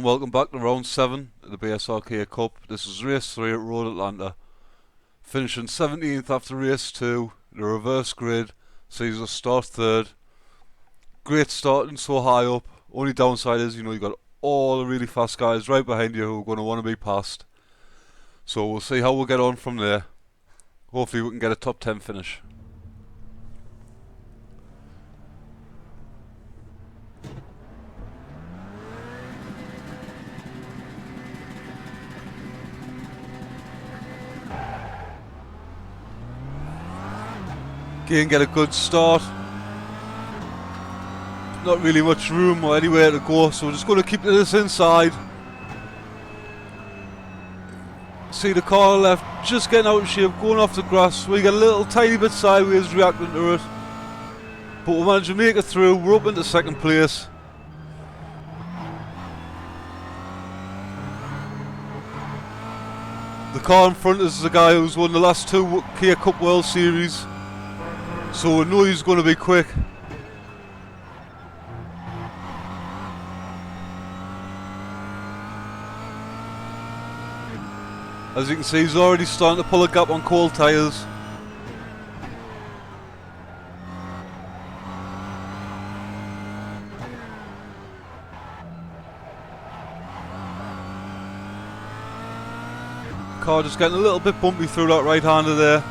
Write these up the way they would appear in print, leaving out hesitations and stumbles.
welcome back to round 7 of the BSR Cup. This is race 3 at Road Atlanta. Finishing 17th after race 2, the reverse grid sees us start 3rd. Great starting so high up. Only downside is, you've got all the really fast guys right behind you who are going to want to be passed. So we'll see how we'll get on from there. Hopefully we can get a top 10 finish. Again, get a good start. Not really much room or anywhere to go, so we're just going to keep this inside. See the car on the left just getting out of shape, going off the grass. We get a little tiny bit sideways reacting to it, but we managed to make it through. We're up into 2nd place. The car in front is the guy who's won the last 2 Kia Cup World Series, so we know he's going to be quick. As you can see, he's already starting to pull a gap on cold tyres. Car just getting a little bit bumpy through that right-hander there.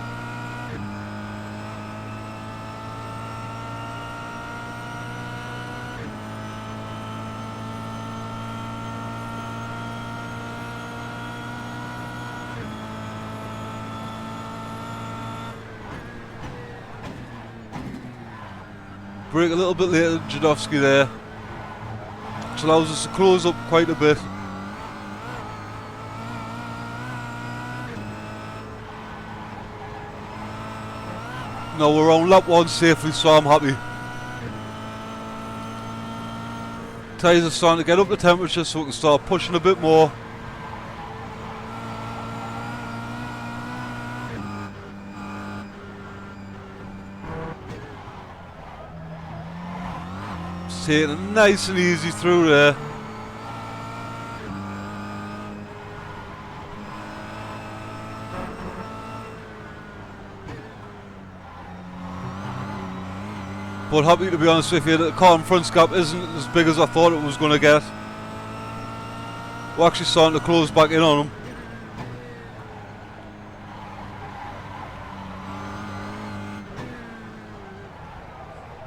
Brake a little bit later than Jadowski there, which allows us to close up quite a bit. Now we're on lap 1 safely, so I'm happy. Tyres are starting to get up the temperature so we can start pushing a bit more. Taking it nice and easy through there. But happy to be honest with you, the car in front's gap isn't as big as I thought it was going to get. We're actually starting to close back in on them.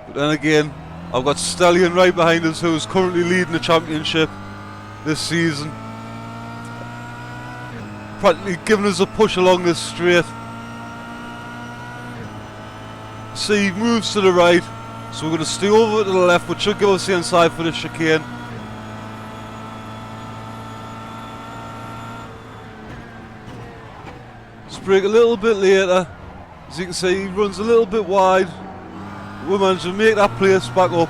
But then again, I've got Stallion right behind us, who is currently leading the championship this season. Practically giving us a push along this straight. See, moves to the right, so we're going to stay over to the left, which should give us the inside for the chicane. Just brake a little bit later. As you can see, he runs a little bit wide. We managed to make that place back up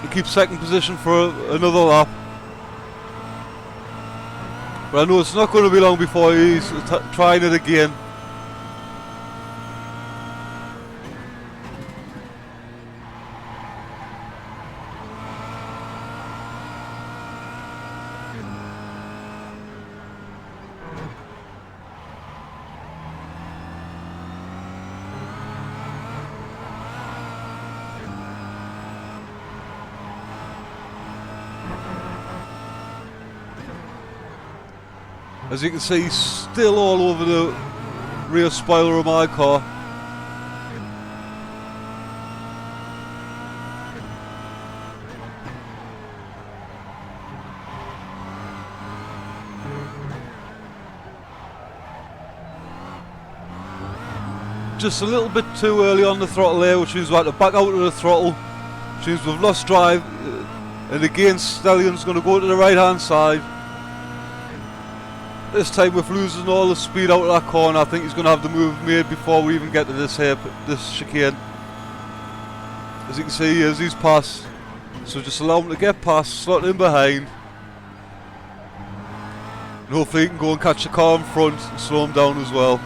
and keep 2nd position for another lap. But I know it's not going to be long before he's trying it again. As you can see, he's still all over the rear spoiler of my car. Just a little bit too early on the throttle there, which means we had to back out of the throttle, which means we've lost drive, and again Stallion's going to go to the right hand side. This time with losing all the speed out of that corner, I think he's going to have the move made before we even get to this chicane. As you can see, he's passed, so just allow him to get past, slot in behind, and hopefully he can go and catch the car in front and slow him down as well.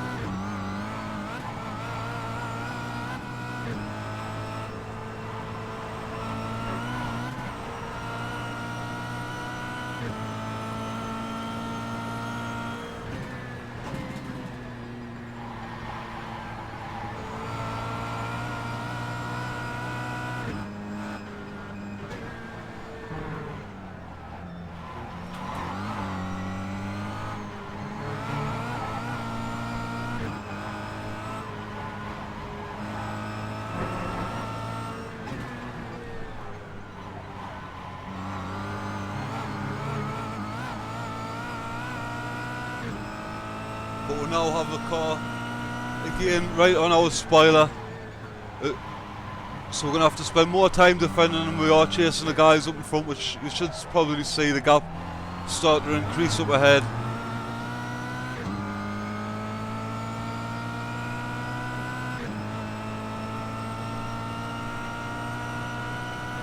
now have a car again right on our spoiler. So we're going to have to spend more time defending than we are chasing the guys up in front, which we should probably see the gap start to increase up ahead.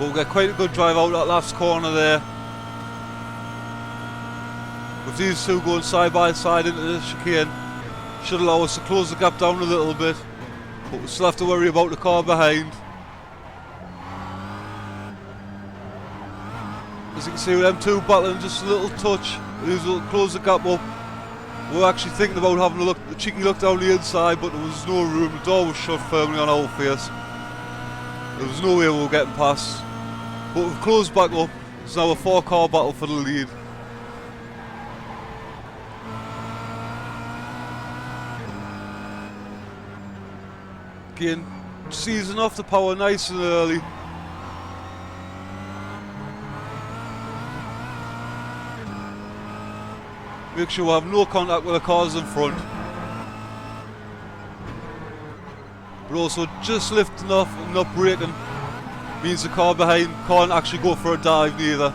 But we'll get quite a good drive out that last corner there. With these two going side by side into the chicane, should allow us to close the gap down a little bit. But we still have to worry about the car behind. As you can see with them two battling just a little touch, these will close the gap up. We were actually thinking about having a cheeky look down the inside, but there was no room, the door was shut firmly on our face. There was no way we were getting past. But we've closed back up, it's now a 4-car battle for the lead. Again, seizing off the power nice and early. Make sure we have no contact with the cars in front. But also just lifting off and not braking means the car behind can't actually go for a dive neither.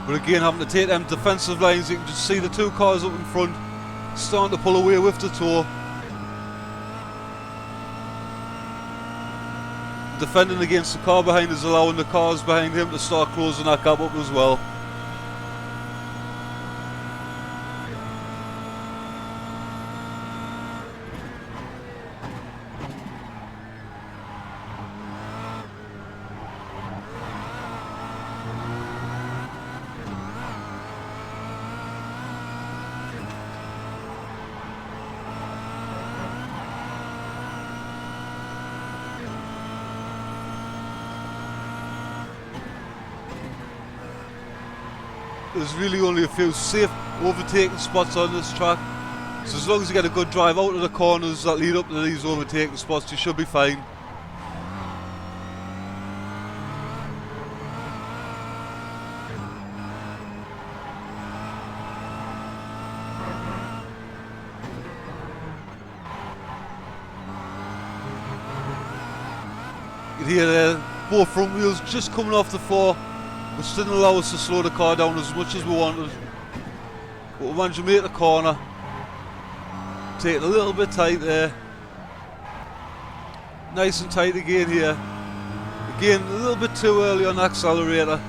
But again, having to take them defensive lines, you can just see the two cars up in front starting to pull away with the tow. Defending against the car behind is allowing the cars behind him to start closing that gap up as well. There's really only a few safe overtaking spots on this track, so as long as you get a good drive out of the corners that lead up to these overtaking spots, you should be fine. You can hear there, both front wheels just coming off the floor, which didn't allow us to slow the car down as much as we wanted. But we managed to make the corner. Take it a little bit tight there. Nice and tight again here. Again, a little bit too early on the accelerator.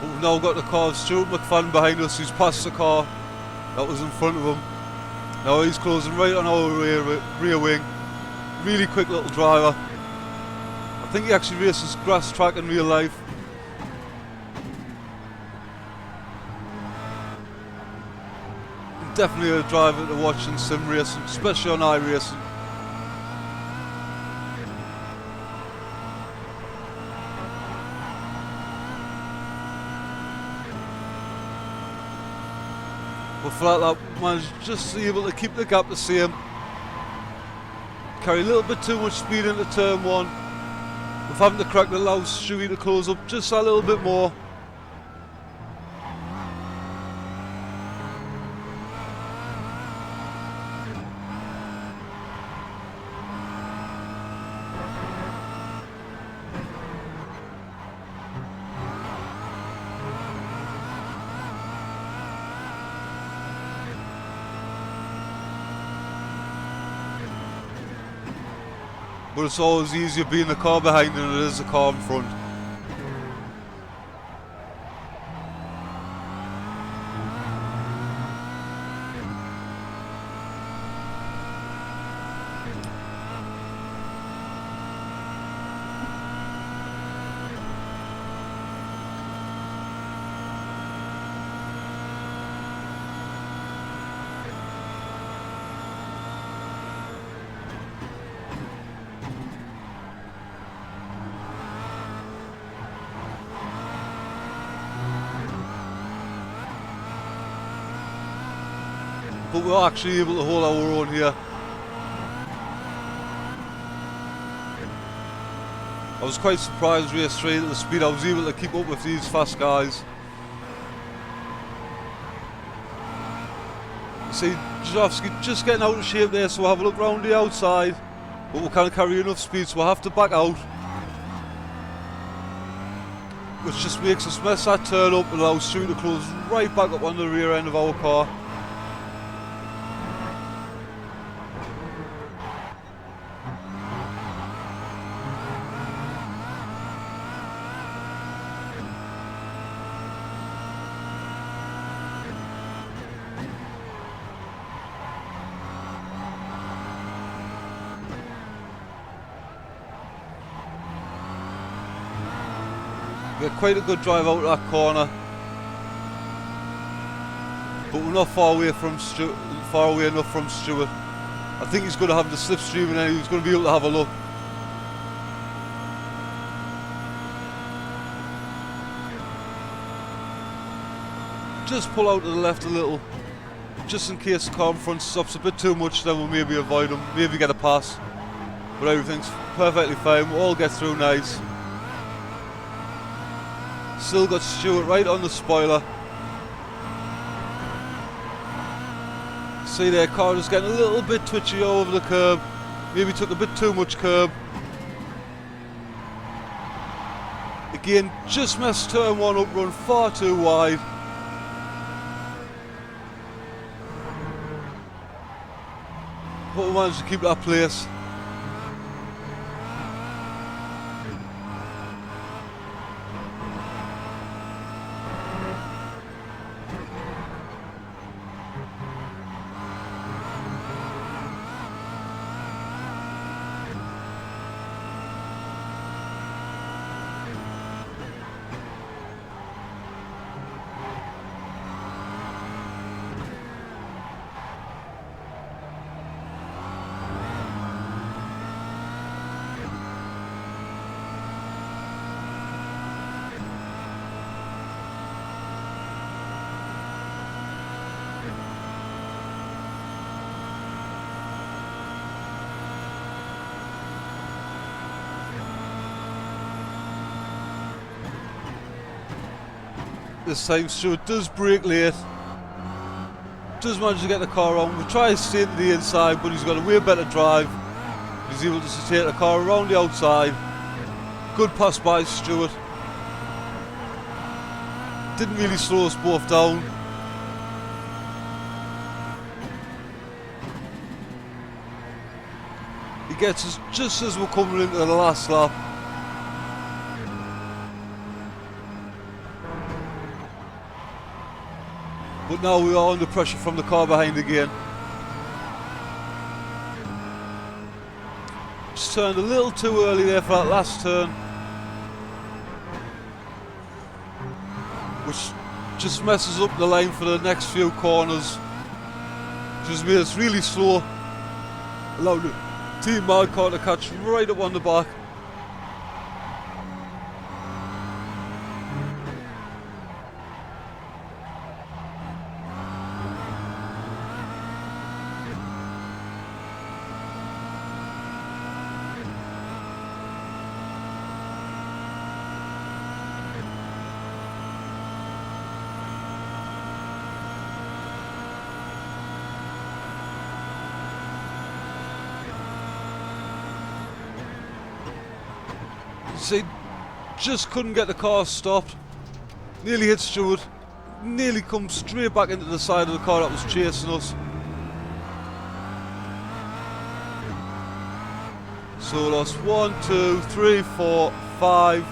We've now got the car of Stuart McFadden behind us, who's passed the car that was in front of him. Now he's closing right on our rear wing. Really quick little driver. I think he actually races grass track in real life. Definitely a driver to watch in sim racing, especially on iRacing. But for that, managed just able to keep the gap the same. Carry a little bit too much speed into turn one. With having to crack the allow Stewie to close up just a little bit more. But it's always easier being the car behind than it is the car in front. But we're actually able to hold our own here. I was quite surprised race 3 at the speed I was able to keep up with these fast guys. You see, Jodowski just getting out of shape there, so we'll have a look round the outside. But we can't carry enough speed, so we'll have to back out. Which just makes us mess that turn up and allows Stu to close right back up on the rear end of our car. We had quite a good drive out of that corner, but we're not far away enough from Stewart. I think he's going to have the slipstream and then he's going to be able to have a look. Just pull out to the left a little, just in case the car in front stops a bit too much, then we'll maybe avoid him, maybe get a pass. But everything's perfectly fine, we'll all get through nice. Still got Stewart right on the spoiler. See there, car is getting a little bit twitchy over the curb. Maybe took a bit too much curb. Again, just missed turn one up, run far too wide. But we managed to keep that place. This time Stewart does brake late, does manage to get the car on. We try to stay to the inside, but he's got a way better drive. He's able to take the car around the outside. Good pass by Stewart. Didn't really slow us both down. He gets us just as we're coming into the last lap. But now we are under pressure from the car behind again. Just turned a little too early there for that last turn, which just messes up the line for the next few corners. Just made us really slow. Allowed the team Mad car to catch right up on the back. See, just couldn't get the car stopped. Nearly hit Stewart. Nearly come straight back into the side of the car that was chasing us. So lost 1, 2, 3, 4, 5,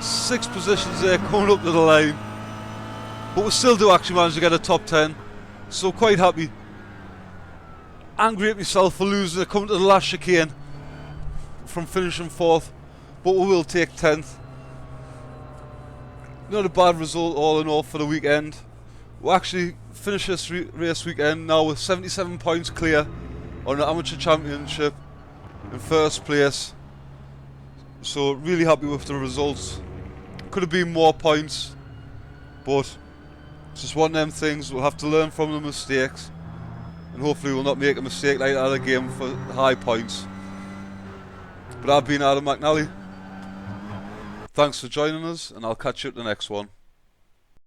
6 positions there coming up to the line. But we still do actually manage to get a top 10. So quite happy. Angry at myself for losing it, coming to the last chicane from finishing 4th. But we will take 10th. Not a bad result all in all for the weekend. We'll actually finish this race weekend now with 77 points clear on the Amateur Championship in 1st place. So really happy with the results. Could have been more points, but it's just one of them things. We'll have to learn from the mistakes, and hopefully we'll not make a mistake like that again for high points. But I've been Adam McNally. Thanks for joining us, and I'll catch you at the next one.